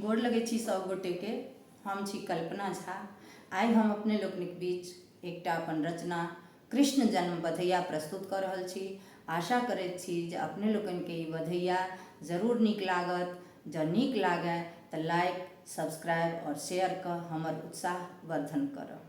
गोड़ लगे छी सब गोटे के। हम छी कल्पना झा। आइ हम अपने लोकनिक बीच एकटा अपन रचना कृष्ण जन्म बधैया प्रस्तुत कर रहल छी। आशा करैत छी जे अपने लोकनि के ई बधैया जरूर नीक लागत। जँ नीक लागै तऽ लाइक, सब्सक्राइब और शेयर कऽ हमर उत्साह वर्धन करब।